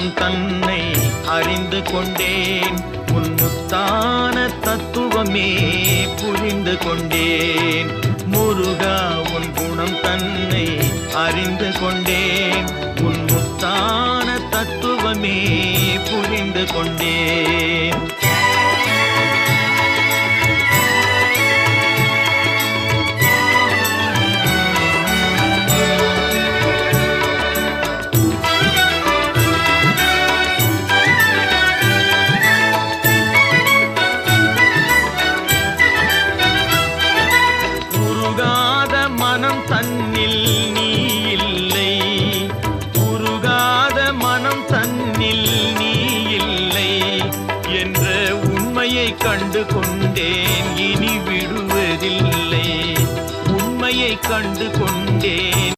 குணம் தன்னை அறிந்து கொண்டேன். உன் முத்தான தத்துவமே புரிந்து கொண்டேன். முருகா உன் குணம் தன்னை அறிந்து கொண்டேன். உன் முத்தான தத்துவமே புரிந்து கொண்டேன். மனம் தன்னில் நீ இல்லை, உருகாத மனம் தன்னில் நீ இல்லை என்ற உண்மையை கண்டு கொண்டேன். இனி விடுவதில்லை, உண்மையை கண்டு கொண்டேன்.